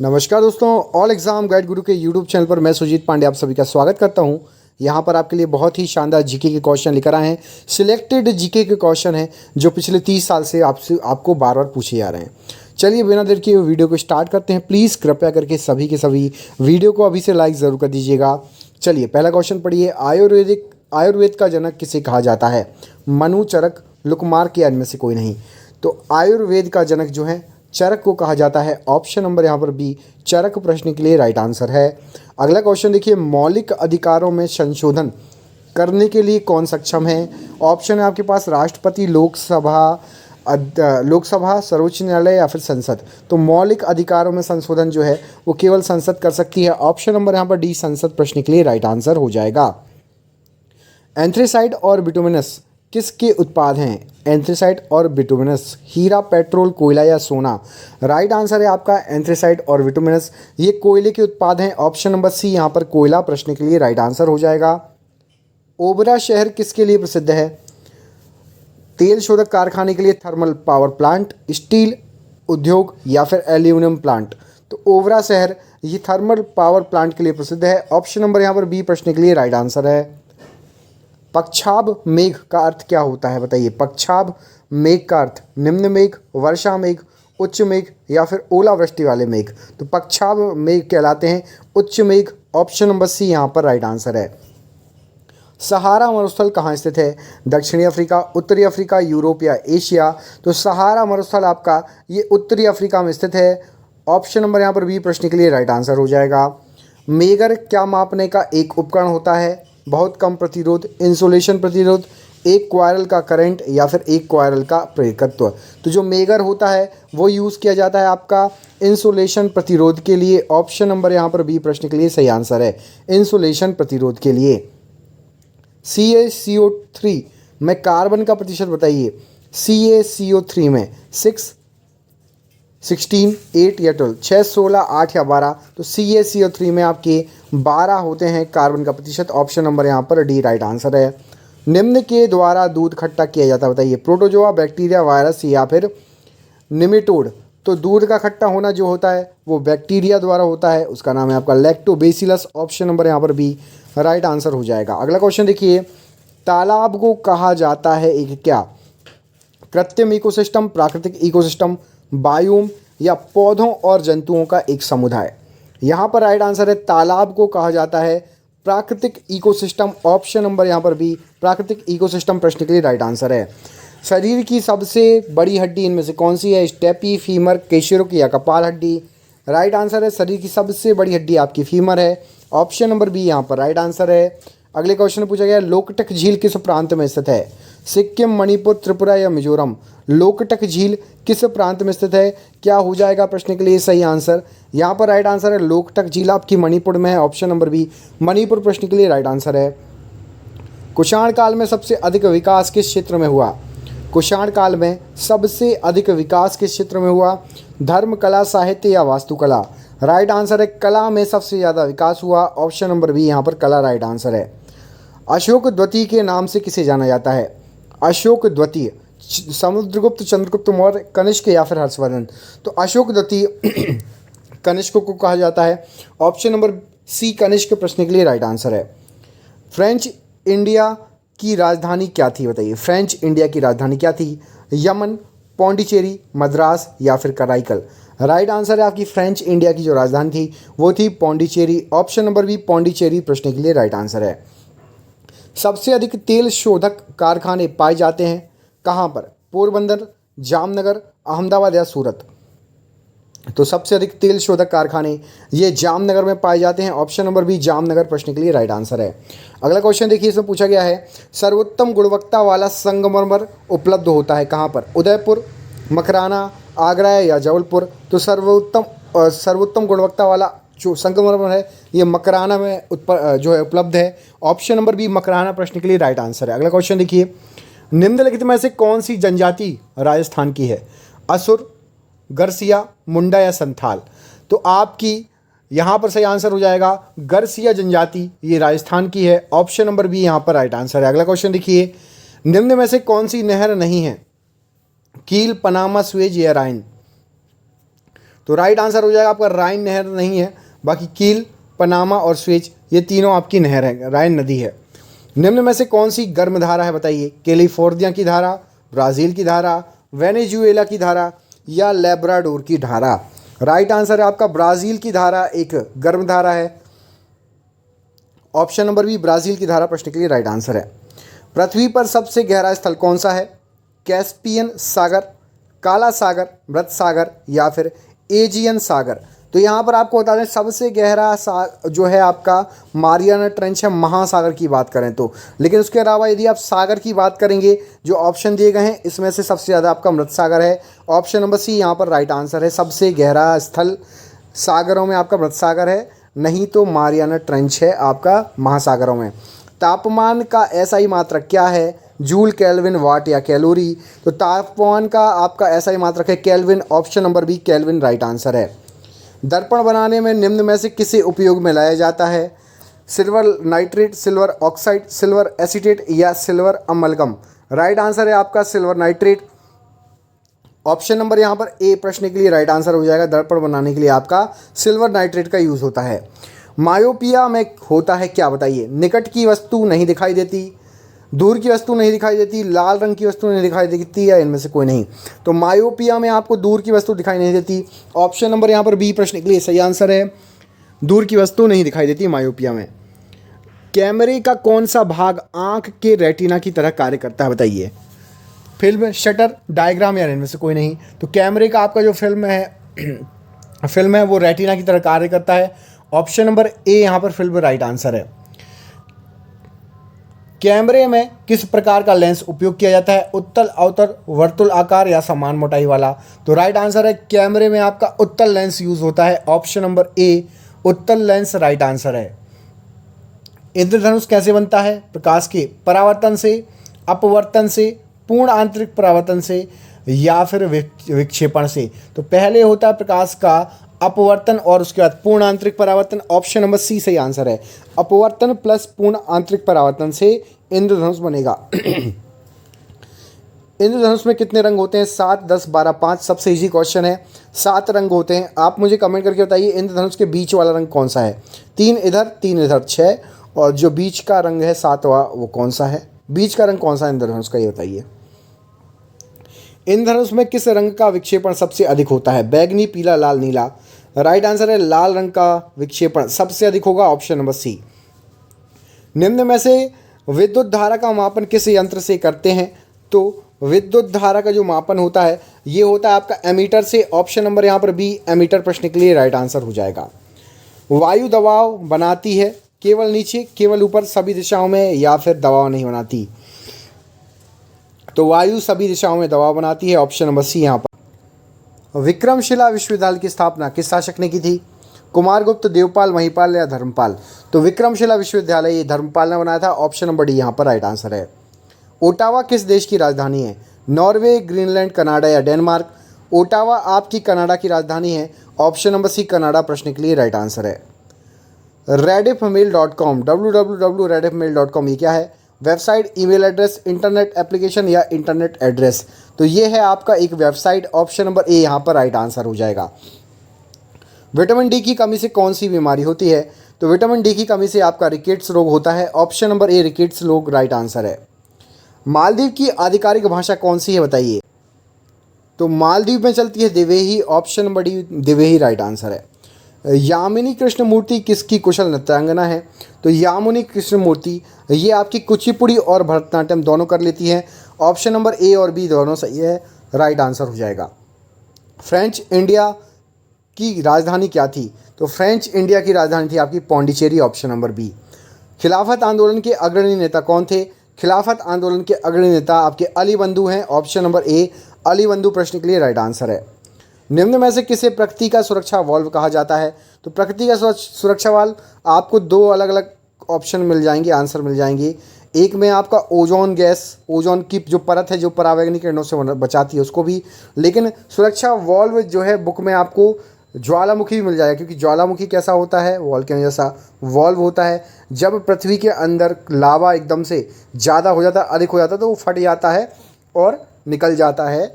नमस्कार दोस्तों, all exam guide गुरु के यूट्यूब चैनल पर मैं सुजीत पांडे आप सभी का स्वागत करता हूं। यहां पर आपके लिए बहुत ही शानदार जीके के क्वेश्चन लेकर आए हैं। सिलेक्टेड जीके के क्वेश्चन हैं जो पिछले 30 साल से आपको बार बार पूछे जा रहे हैं। चलिए बिना देर किए वीडियो को स्टार्ट करते हैं। प्लीज़ कृपया करके सभी के सभी वीडियो को अभी से लाइक ज़रूर कर दीजिएगा। चलिए पहला क्वेश्चन पढ़िए। आयुर्वेद का जनक किसे कहा जाता है? मनु, चरक, लुकमार के इनमें से कोई नहीं। तो आयुर्वेद का जनक जो है चरक को कहा जाता है। ऑप्शन नंबर यहाँ पर बी, चरक प्रश्न के लिए राइट आंसर है। अगला क्वेश्चन देखिए, मौलिक अधिकारों में संशोधन करने के लिए कौन सक्षम है? ऑप्शन है आपके पास राष्ट्रपति, लोकसभा, सर्वोच्च न्यायालय या फिर संसद। तो मौलिक अधिकारों में संशोधन जो है वो केवल संसद कर सकती है। ऑप्शन नंबर यहाँ पर डी, संसद प्रश्न के लिए राइट आंसर हो जाएगा। एंथ्रेसाइट और बिटुमिनस किसके उत्पाद हैं? एंथ्रेसाइट और बिटुमिनस, हीरा, पेट्रोल, कोयला या सोना। राइट आंसर है आपका एंथ्रेसाइट और बिटुमिनस, ये कोयले के उत्पाद हैं। ऑप्शन नंबर सी यहाँ पर कोयला प्रश्न के लिए राइट आंसर हो जाएगा। ओबरा शहर किसके लिए प्रसिद्ध है? तेल शोधक कारखाने के लिए, थर्मल पावर प्लांट, स्टील उद्योग या फिर एल्यूमिनियम प्लांट। तो ओबरा शहर ये थर्मल पावर प्लांट के लिए प्रसिद्ध है। ऑप्शन नंबर यहाँ पर बी प्रश्न के लिए राइट आंसर है। पक्षाभ मेघ का अर्थ क्या होता है बताइए? पक्षाभ मेघ का अर्थ निम्न मेघ, वर्षा मेघ, उच्च मेघ या फिर ओलावृष्टि वाले मेघ। तो पक्षाभ मेघ कहलाते हैं उच्च मेघ। ऑप्शन नंबर सी यहाँ पर राइट आंसर है। सहारा मरुस्थल कहाँ स्थित है? दक्षिणी अफ्रीका, उत्तरी अफ्रीका, यूरोप या एशिया। तो सहारा मरुस्थल आपका ये उत्तरी अफ्रीका में स्थित है। ऑप्शन नंबर यहाँ पर बी प्रश्न के लिए राइट आंसर हो जाएगा। मेगर क्या मापने का एक उपकरण होता है? बहुत कम प्रतिरोध, इंसुलेशन प्रतिरोध, एक क्वारल का करंट या फिर एक क्वारल का प्रेरकत्व। तो जो मेगर होता है वो यूज़ किया जाता है आपका इंसुलेशन प्रतिरोध के लिए। ऑप्शन नंबर यहाँ पर बी प्रश्न के लिए सही आंसर है, इंसुलेशन प्रतिरोध के लिए। CaCO3 में कार्बन का प्रतिशत बताइए। CaCO3 में 6, 16, 8 या 12, 6, 16, 8 या 12। तो CaCO3 में आपके 12 होते हैं कार्बन का प्रतिशत। ऑप्शन नंबर यहाँ पर डी राइट आंसर है। निम्न के द्वारा दूध खट्टा किया जाता है बताइए? प्रोटोजोआ, बैक्टीरिया, वायरस या फिर निमेटोड। तो दूध का खट्टा होना जो होता है वो बैक्टीरिया द्वारा होता है, उसका नाम है आपका लैक्टोबैसिलस। ऑप्शन नंबर यहाँ पर बी राइट आंसर हो जाएगा। अगला क्वेश्चन देखिए, तालाब को कहा जाता है एक क्या? कृत्रिम इकोसिस्टम, प्राकृतिक इकोसिस्टम, बायोम या पौधों और जंतुओं का एक समुदाय। यहाँ पर राइट आंसर है तालाब को कहा जाता है प्राकृतिक इकोसिस्टम। ऑप्शन नंबर यहाँ पर बी प्राकृतिक इकोसिस्टम प्रश्न के लिए राइट आंसर है। शरीर की सबसे बड़ी हड्डी इनमें से कौन सी है? स्टेपी, फीमर, केशिरुक या कपाल हड्डी। राइट आंसर है शरीर की सबसे बड़ी हड्डी आपकी फीमर है। ऑप्शन नंबर बी यहाँ पर राइट आंसर है। अगले क्वेश्चन में पूछा गया, लोकटक झील किस प्रांत में स्थित है? सिक्किम, मणिपुर, त्रिपुरा या मिजोरम। लोकटक झील किस प्रांत में स्थित है? क्या हो जाएगा प्रश्न के लिए सही आंसर? यहाँ पर राइट आंसर है लोकटक झील आपकी मणिपुर में है। ऑप्शन नंबर बी मणिपुर प्रश्न के लिए राइट आंसर है। कुषाण काल में सबसे अधिक विकास किस क्षेत्र में हुआ? कुषाण काल में सबसे अधिक विकास किस क्षेत्र में हुआ? धर्म, कला, साहित्य या वास्तुकला। राइट आंसर है कला में सबसे ज़्यादा विकास हुआ। ऑप्शन नंबर बी यहाँ पर कला राइट आंसर है। अशोक द्वितीय के नाम से किसे जाना जाता है? अशोक द्वितीय, समुद्रगुप्त, चंद्रगुप्त मौर्य, कनिष्क या फिर हर्षवर्धन। तो अशोक द्वितीय कनिष्क को कहा जाता है। ऑप्शन नंबर सी कनिष्क प्रश्न के लिए राइट आंसर है। फ्रेंच इंडिया की राजधानी क्या थी बताइए? फ्रेंच इंडिया की राजधानी क्या थी? यमन, पौंडीचेरी, मद्रास या फिर कराईकल। राइट आंसर है आपकी फ्रेंच इंडिया की जो राजधानी थी वो थी Pondicherry. Option number B Pondicherry प्रश्न के लिए राइट आंसर है। सबसे अधिक तेल शोधक कारखाने पाए जाते हैं कहाँ पर? पोरबंदर, जामनगर, अहमदाबाद या सूरत। तो सबसे अधिक तेल शोधक कारखाने ये जामनगर में पाए जाते हैं। ऑप्शन नंबर बी जामनगर प्रश्न के लिए राइट आंसर है। अगला क्वेश्चन देखिए, इसमें पूछा गया है, सर्वोत्तम गुणवत्ता वाला संगमरमर उपलब्ध होता है कहाँ पर? उदयपुर, मकराना, आगरा या जबलपुर। तो सर्वोत्तम गुणवत्ता वाला जो संगमरमर है ये मकराना में जो है उपलब्ध है। ऑप्शन नंबर बी मकराना प्रश्न के लिए राइट आंसर है। अगला क्वेश्चन देखिए, निम्नलिखित में से कौन सी जनजाति राजस्थान की है? असुर, गरसिया, मुंडा या संथाल। तो आपकी यहाँ पर सही आंसर हो जाएगा गरसिया जनजाति, ये राजस्थान की है। ऑप्शन नंबर बी यहाँ पर राइट आंसर है। अगला क्वेश्चन देखिए, निम्न में से कौन सी नहर नहीं है? कील, पनामा, स्वेज या राइन। तो राइट आंसर हो जाएगा आपका राइन नहर नहीं है, बाकी कील, पनामा और स्वेज ये तीनों आपकी नहर है, राइन नदी है। निम्न में से कौन सी गर्म धारा है बताइए? कैलिफोर्निया की धारा, ब्राज़ील की धारा, वेनेजुएला की धारा या लेब्राडोर की धारा? राइट आंसर है आपका ब्राज़ील की धारा एक गर्म धारा है। ऑप्शन नंबर बी ब्राज़ील की धारा प्रश्न के लिए राइट आंसर है। पृथ्वी पर सबसे गहरा स्थल कौन सा है? कैस्पियन सागर, काला सागर, मृत सागर या फिर एजियन सागर? तो यहाँ पर आपको बता दें सबसे गहरा जो है आपका मारियाना ट्रेंच है, महासागर की बात करें तो। लेकिन उसके अलावा यदि आप सागर की बात करेंगे, जो ऑप्शन दिए गए हैं इसमें से सबसे ज़्यादा आपका मृत सागर है। ऑप्शन नंबर सी यहाँ पर राइट आंसर है। सबसे गहरा स्थल सागरों में आपका मृत सागर है, नहीं तो मारियाना ट्रेंच है आपका महासागरों में। तापमान का एसआई मात्रक क्या है? जूल, केल्विन, वाट या कैलोरी? तो तापमान का आपका एसआई मात्रक है kelvin. Option number B kelvin right answer है। दर्पण बनाने में निम्न में से किसे उपयोग में लाया जाता है? Silver nitrate, silver oxide, silver acetate या सिल्वर अमलगम? राइट आंसर है आपका सिल्वर नाइट्रेट। ऑप्शन नंबर यहाँ पर ए प्रश्न के लिए राइट आंसर हो जाएगा। दर्पण बनाने के लिए आपका सिल्वर नाइट्रेट का यूज़ होता है। मायोपिया में होता है क्या बताइए? निकट की वस्तु नहीं दिखाई देती, दूर की वस्तु नहीं दिखाई देती, लाल रंग की वस्तु नहीं दिखाई देती या इनमें से कोई नहीं? तो मायोपिया में आपको दूर की वस्तु दिखाई नहीं देती। ऑप्शन नंबर यहाँ पर बी प्रश्न के लिए सही आंसर है। दूर की वस्तु नहीं दिखाई देती मायोपिया में। कैमरे का कौन सा भाग आंख के रेटिना की तरह कार्य करता है बताइए? फिल्म, शटर, डायग्राम या इनमें से कोई नहीं? तो कैमरे का आपका जो फिल्म है वो रेटिना की तरह कार्य करता है। ऑप्शन नंबर ए यहाँ पर फिल्म राइट आंसर है। कैमरे में किस प्रकार का लेंस उपयोग किया जाता है? उत्तल, अवतल, वर्तुल आकार या समान मोटाई वाला? तो राइट आंसर है कैमरे में आपका उत्तल लेंस यूज होता है। ऑप्शन नंबर ए उत्तल लेंस राइट आंसर है। इंद्रधनुष कैसे बनता है? प्रकाश के परावर्तन से, अपवर्तन से, पूर्ण आंतरिक परावर्तन से या फिर विक्षेपण से? तो पहले होता है प्रकाश का अपवर्तन और उसके बाद पूर्ण आंतरिक परावर्तन। ऑप्शन नंबर सी सही आंसर है। अपवर्तन प्लस पूर्ण आंतरिक परावर्तन से इंद्रधनुष बनेगा। इंद्रधनुष में कितने रंग होते हैं? 7, 10, 12, 5? सबसे इजी क्वेश्चन है। 7 रंग होते हैं। आप मुझे कमेंट करके बताइए इंद्रधनुष के बीच वाला रंग कौन सा है? 3 इधर, 3 इधर, 6। और जो बीच का रंग है 7वां वो कौन सा है? बीच का रंग कौन सा है इंद्रधनुष का, ये बताइए। इंद्रधनुष में किस रंग का विक्षेपण सबसे अधिक होता है? बैगनी, पीला, लाल, नीला? राइट आंसर है लाल रंग का विक्षेपण सबसे अधिक होगा। Option number C. निम्न में से विद्युत धारा का मापन किस यंत्र से करते हैं? तो विद्युत धारा का जो मापन होता है ये होता है आपका एमीटर से। ऑप्शन नंबर यहाँ पर बी एमीटर प्रश्न के लिए राइट आंसर हो जाएगा। वायु दबाव बनाती है केवल नीचे, केवल ऊपर, सभी दिशाओं में या फिर दबाव नहीं बनाती? तो वायु सभी दिशाओं में दबाव बनाती है। ऑप्शन नंबर सी यहाँ पर। विक्रमशिला विश्वविद्यालय की स्थापना किस शासक ने की थी? कुमारगुप्त, देवपाल, महिपाल या धर्मपाल? तो विक्रमशिला विश्वविद्यालय ये धर्मपाल ने बनाया था। ऑप्शन नंबर डी यहाँ पर राइट आंसर है। ओटावा किस देश की राजधानी है? नॉर्वे, ग्रीनलैंड, कनाडा या डेनमार्क? ओटावा आपकी कनाडा की राजधानी है। ऑप्शन नंबर सी कनाडा प्रश्न के लिए राइट आंसर है। rediffmail.com, www.rediffmail.com ये क्या है? Website, email address, internet application या इंटरनेट एड्रेस? तो ये है आपका एक वेबसाइट। ऑप्शन नंबर ए यहाँ पर राइट आंसर हो जाएगा। विटामिन डी की कमी से कौन सी बीमारी होती है? तो विटामिन डी की कमी से आपका रिकेट्स रोग होता है। ऑप्शन नंबर ए रिकेट्स रोग राइट आंसर है। मालदीव की आधिकारिक भाषा कौन सी है बताइए? तो मालदीव में चलती है Dhivehi. Option number D Dhivehi right answer है। यामिनी कृष्णमूर्ति किसकी कुशल नृत्यांगना है? तो यामिनी कृष्णमूर्ति ये आपकी कुचिपुड़ी और भरतनाट्यम दोनों कर लेती है। ऑप्शन नंबर ए और बी दोनों सही है, राइट आंसर हो जाएगा। फ्रेंच इंडिया की राजधानी क्या थी? तो फ्रेंच इंडिया की राजधानी थी आपकी पौंडीचेरी। Option number B. खिलाफत आंदोलन के अग्रणी नेता कौन थे? खिलाफत आंदोलन के अग्रणी नेता आपके अली बंधु हैं। ऑप्शन नंबर ए अली बंधु प्रश्न के लिए राइट आंसर है। निम्न में से किसे प्रकृति का सुरक्षा वाल्व कहा जाता है? तो प्रकृति का सुरक्षा वाल्व आपको 2 अलग अलग ऑप्शन मिल जाएंगे, आंसर मिल जाएंगे। एक में आपका ओजोन गैस, ओजोन की जो परत है जो परावैंगनिक किरणों से बचाती है उसको भी, लेकिन सुरक्षा वाल्व जो है बुक में आपको ज्वालामुखी भी मिल जाएगा, क्योंकि ज्वालामुखी कैसा होता है? वॉल्केनो जैसा वाल्व होता है। जब पृथ्वी के अंदर लावा एकदम से ज़्यादा हो जाता है, अधिक हो जाता है, तो वो फट जाता है और निकल जाता है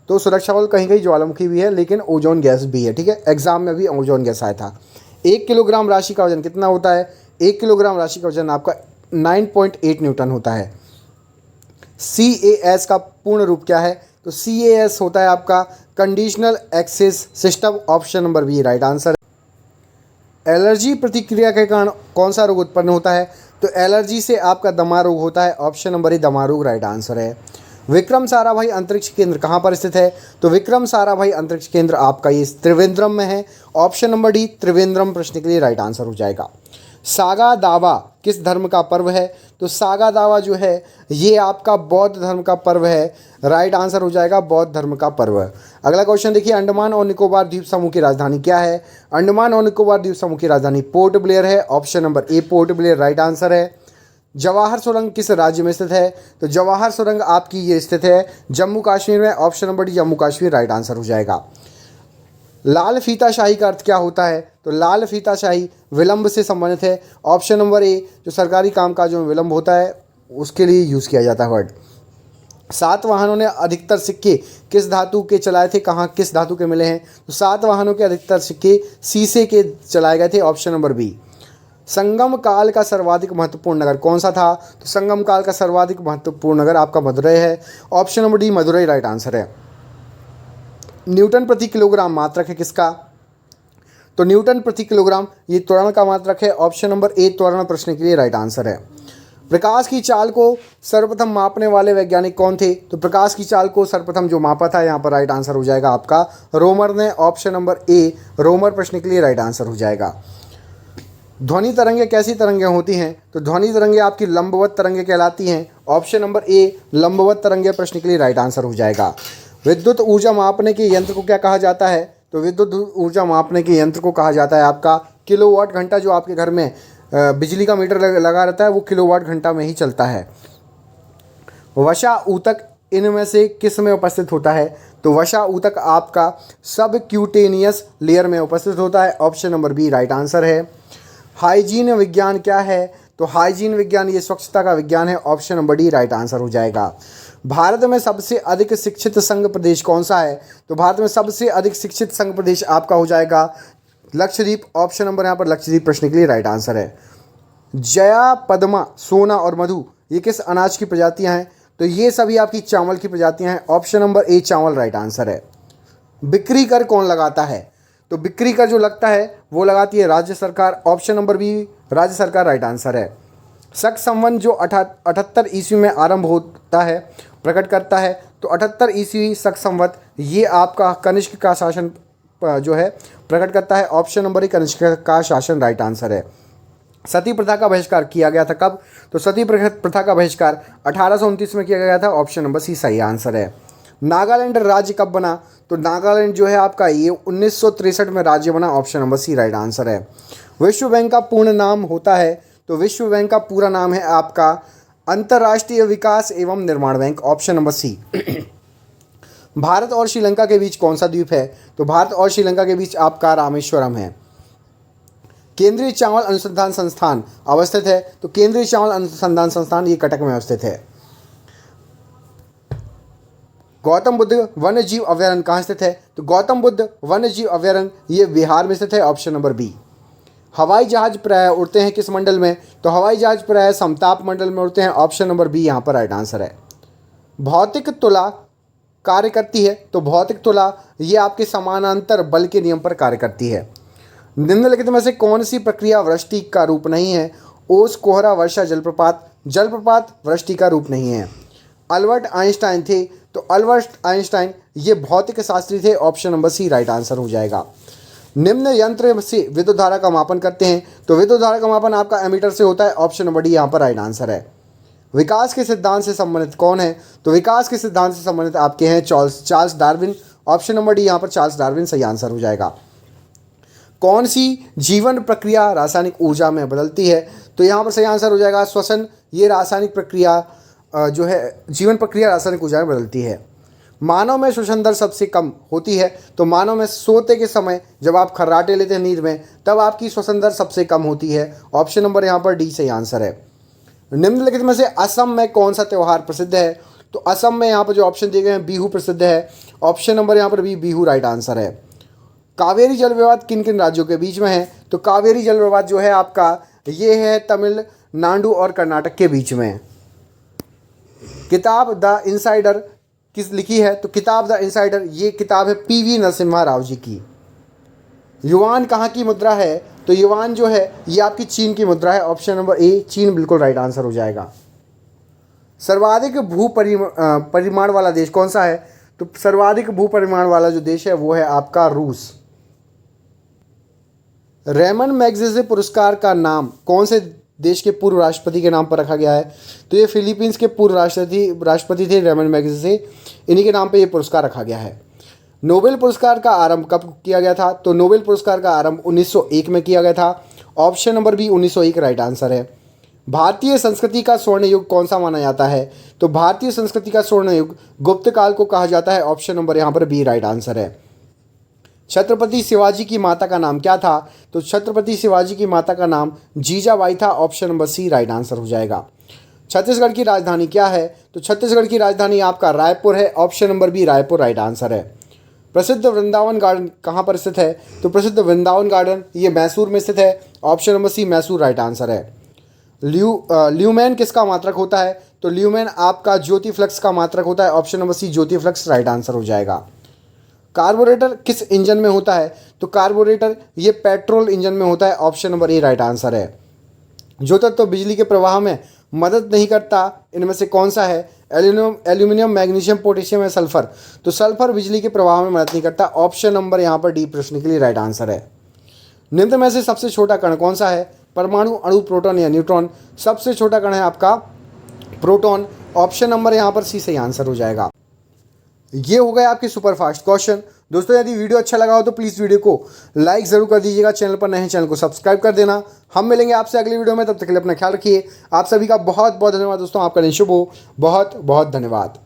तो सुरक्षा बल कहीं कहीं ज्वालामुखी भी है, लेकिन ओजोन गैस भी है। ठीक है, एग्जाम में भी ओजोन गैस आया था। 1 किलोग्राम राशि का वजन कितना होता है? 1 किलोग्राम राशि का वजन आपका 9.8 न्यूटन होता है। CAS का पूर्ण रूप क्या है? तो CAS होता है आपका conditional access system, option number B right answer. Allergy प्रतिक्रिया के कारण कौन सा रोग उत्पन्न होता है? तो एलर्जी से आपका दमा रोग होता है, ऑप्शन नंबर ए दमा रोग राइट आंसर है। विक्रम साराभाई अंतरिक्ष केंद्र कहाँ पर स्थित है? तो विक्रम साराभाई अंतरिक्ष केंद्र आपका ये त्रिवेंद्रम में है, ऑप्शन नंबर डी त्रिवेंद्रम प्रश्न के लिए राइट आंसर हो जाएगा। सागा दावा किस धर्म का पर्व है? तो सागा दावा जो है ये आपका बौद्ध धर्म का पर्व है, राइट आंसर हो जाएगा बौद्ध धर्म का पर्व। अगला क्वेश्चन देखिए, अंडमान और निकोबार द्वीप समूह की राजधानी क्या है? अंडमान और निकोबार द्वीप समूह की राजधानी पोर्ट ब्लेयर है, option number A port Blair right answer है। जवाहर सुरंग किस राज्य में स्थित है? तो जवाहर सुरंग आपकी ये स्थित है जम्मू कश्मीर में, option number D Jammu Kashmir right answer हो जाएगा। लाल फीताशाही का अर्थ क्या होता है? तो लाल फीताशाही विलंब से संबंधित है, ऑप्शन नंबर ए जो सरकारी कामकाजों में विलंब होता है उसके लिए यूज़ किया जाता है वर्ड। सातवाहनों ने अधिकतर सिक्के किस धातु के चलाए थे? कहाँ किस धातु के मिले हैं? तो सातवाहनों के अधिकतर सिक्के शीशे के चलाए गए थे, ऑप्शन नंबर बी। संगम काल का सर्वाधिक महत्वपूर्ण नगर कौन सा था? तो संगम काल का सर्वाधिक महत्वपूर्ण नगर आपका मदुरै है, option number D Madurai right answer है। न्यूटन प्रति किलोग्राम मात्रक है किसका? तो न्यूटन प्रति किलोग्राम ये त्वरण का मात्रक है, ऑप्शन नंबर ए त्वरण प्रश्न के लिए राइट आंसर है। प्रकाश की चाल को सर्वप्रथम मापने वाले वैज्ञानिक कौन थे? तो प्रकाश की चाल को सर्वप्रथम जो मापा था यहाँ पर राइट आंसर हो जाएगा आपका रोमर ने, ऑप्शन नंबर ए रोमर प्रश्न के लिए राइट आंसर हो जाएगा। ध्वनि तरंगे कैसी तरंगे होती हैं? तो ध्वनि तरंगे आपकी लंबवत तरंगे कहलाती हैं, ऑप्शन नंबर ए लंबवत तरंगे प्रश्न के लिए राइट आंसर हो जाएगा। विद्युत ऊर्जा मापने के यंत्र को क्या कहा जाता है? तो विद्युत ऊर्जा मापने के यंत्र को कहा जाता है आपका किलोवाट घंटा। जो आपके घर में बिजली का मीटर लगा रहता है वो किलोवाट घंटा में ही चलता है। वसा ऊतक इनमें से किस में उपस्थित होता है? तो वसा ऊतक आपका सब क्यूटेनियस लेयर में उपस्थित होता है, option number B right answer है। हाइजीन विज्ञान क्या है? तो हाइजीन विज्ञान ये स्वच्छता का विज्ञान है, option number D right answer हो जाएगा। भारत में सबसे अधिक शिक्षित संघ प्रदेश कौन सा है? तो भारत में सबसे अधिक शिक्षित संघ प्रदेश आपका हो जाएगा लक्षद्वीप, ऑप्शन नंबर यहाँ पर लक्षद्वीप प्रश्न के लिए राइट आंसर है। जया, पद्मा, सोना और मधु ये किस अनाज की प्रजातियां हैं? तो ये सभी आपकी चावल की प्रजातियां हैं, ऑप्शन नंबर ए चावल राइट आंसर है। बिक्री कर कौन लगाता है? तो बिक्री कर जो लगता है वो लगाती है राज्य सरकार, ऑप्शन नंबर बी राज्य सरकार राइट आंसर है। शक संवत जो 78 ईस्वी में आरंभ होता है प्रकट करता है, तो 78 ईस्वी शक संवत ये आपका कनिष्क का शासन जो है प्रकट करता है, ऑप्शन नंबर ए कनिष्क का शासन राइट आंसर है। सती प्रथा का बहिष्कार किया गया था कब? तो सती प्रथा का बहिष्कार 1829 में किया गया था, ऑप्शन नंबर सी सही आंसर है। नागालैंड राज्य कब बना? तो नागालैंड जो है आपका ये 1963 में राज्य बना, option number C right answer है। विश्व बैंक का पूर्ण नाम होता है? तो विश्व बैंक का पूरा नाम है आपका अंतर्राष्ट्रीय विकास एवं निर्माण बैंक, ऑप्शन नंबर सी। भारत और श्रीलंका के बीच कौन सा द्वीप है? तो भारत और श्रीलंका के बीच आपका रामेश्वरम है। केंद्रीय चावल अनुसंधान संस्थान अवस्थित है? तो केंद्रीय चावल अनुसंधान संस्थान ये कटक में अवस्थित है। गौतम बुद्ध वन्य जीव अभ्यारण्य कहाँ स्थित है? तो गौतम बुद्ध वन्य जीव अभ्यारण्य ये बिहार में स्थित है, ऑप्शन नंबर बी। हवाई जहाज प्रायः उड़ते हैं किस मंडल में? तो हवाई जहाज प्रायः समताप मंडल में उड़ते हैं, ऑप्शन नंबर बी यहाँ पर राइट आंसर है। भौतिक तुला कार्य करती है? तो भौतिक तुला ये आपके समानांतर बल के नियम पर कार्य करती है। निम्नलिखित में से कौन सी प्रक्रिया वृष्टि का रूप नहीं है? ओस, कोहरा, वर्षा, जलप्रपात। जलप्रपात वृष्टि का रूप नहीं है। अल्बर्ट आइंस्टाइन थे? तो अल्बर्ट आइंस्टाइन ये भौतिक शास्त्री थे, option number C right answer हो जाएगा। निम्न यंत्र से विद्युत धारा का मापन करते हैं? तो विद्युत धारा का मापन आपका एमीटर से होता है, ऑप्शन नंबर डी यहाँ पर राइट आंसर है। विकास के सिद्धांत से संबंधित कौन है? तो विकास के सिद्धांत से संबंधित आपके हैं Charles Darwin, option number D यहाँ पर चार्ल्स डार्विन सही आंसर हो जाएगा। कौन सी जीवन प्रक्रिया रासायनिक ऊर्जा में बदलती है? तो यहाँ पर सही आंसर हो जाएगा श्वसन। ये रासायनिक प्रक्रिया जो है जीवन प्रक्रिया रासायनिक ऊर्जा में बदलती है। मानव में श्वसन दर सबसे कम होती है? तो मानव में सोते के समय जब आप खर्राटे लेते हैं नींद में तब आपकी श्वसन दर सबसे कम होती है, ऑप्शन नंबर यहाँ पर डी सही आंसर है। निम्नलिखित में से असम में कौन सा त्यौहार प्रसिद्ध है? तो तो असम में यहाँ पर जो ऑप्शन दिए गए हैं बिहू प्रसिद्ध है। ऑप्शन नंबर यहाँ पर बी बिहू राइट आंसर है। कावेरी जल विवाद किन किन राज्यों के बीच में है? तो कावेरी जल विवाद जो है आपका ये है तमिलनाडु और कर्नाटक के बीच में। किताब द इनसाइडर किस लिखी है? तो किताब द इनसाइडर ये किताब है पीवी नरसिम्हा राव जी की। युआन कहाँ की मुद्रा है? तो युआन जो है ये आपकी चीन की मुद्रा है। ऑप्शन नंबर ए चीन बिल्कुल राइट आंसर हो जाएगा। सर्वाधिक भू परिमाण वाला देश कौन सा है? तो सर्वाधिक भू परिमाण वाला जो देश है वो है आपका रूस। रेमन मैग्सेसे पुरस्कार का नाम कौन से देश के पूर्व राष्ट्रपति के नाम पर रखा गया है? तो ये फिलीपींस के पूर्व राष्ट्रपति थे रेमन मैग्सेसे, इन्हीं के नाम पे ये पुरस्कार रखा गया है। नोबेल पुरस्कार का आरंभ कब किया गया था? तो नोबेल पुरस्कार का आरंभ 1901 में किया गया था। Option number B 1901 right answer है। भारतीय संस्कृति का स्वर्ण युग कौन सा माना जाता है? तो भारतीय संस्कृति का स्वर्ण युग गुप्त काल को कहा जाता है। ऑप्शन नंबर यहाँ पर बी राइट आंसर है। छत्रपति शिवाजी की माता का नाम क्या था? तो छत्रपति शिवाजी की माता का नाम जीजाबाई था। Option number C right answer हो जाएगा। छत्तीसगढ़ की राजधानी क्या है? तो छत्तीसगढ़ की राजधानी आपका रायपुर है। Option number B Raipur right answer है। प्रसिद्ध वृंदावन गार्डन कहाँ पर स्थित है? तो प्रसिद्ध वृंदावन गार्डन ये मैसूर में स्थित है। Option number C Mysore right answer है। ल्यूमेन किसका मात्रक होता है? तो ल्यूमेन आपका ज्योति फ्लक्स का मात्रक होता है। ऑप्शन नंबर सी ज्योति फ्लक्स राइट आंसर हो जाएगा। कार्बोरेटर किस इंजन में होता है? तो कार्बोरेटर ये पेट्रोल इंजन में होता है। Option number A right answer है। जो तत्व बिजली के प्रवाह में मदद नहीं करता इनमें से कौन सा है? एल्यूमिनियम, मैग्नीशियम, पोटेशियम या सल्फर? तो सल्फर बिजली के प्रवाह में मदद नहीं करता। ऑप्शन नंबर यहाँ पर डी प्रश्न के लिए राइट आंसर है। निम्न में से सबसे छोटा कण कौन सा है? परमाणु, अणु, प्रोटॉन या न्यूट्रॉन? सबसे छोटा कण है आपका प्रोटॉन। ऑप्शन नंबर यहाँ पर सी सही आंसर हो जाएगा। ये हो गया आपके सुपर फास्ट क्वेश्चन। दोस्तों यदि वीडियो अच्छा लगा हो तो प्लीज़ वीडियो को लाइक ज़रूर कर दीजिएगा। चैनल पर नए हैं चैनल को सब्सक्राइब कर देना। हम मिलेंगे आपसे अगली वीडियो में, तब तक के लिए अपना ख्याल रखिए। आप सभी का बहुत बहुत धन्यवाद दोस्तों। आपका दिन शुभ हो। बहुत बहुत धन्यवाद।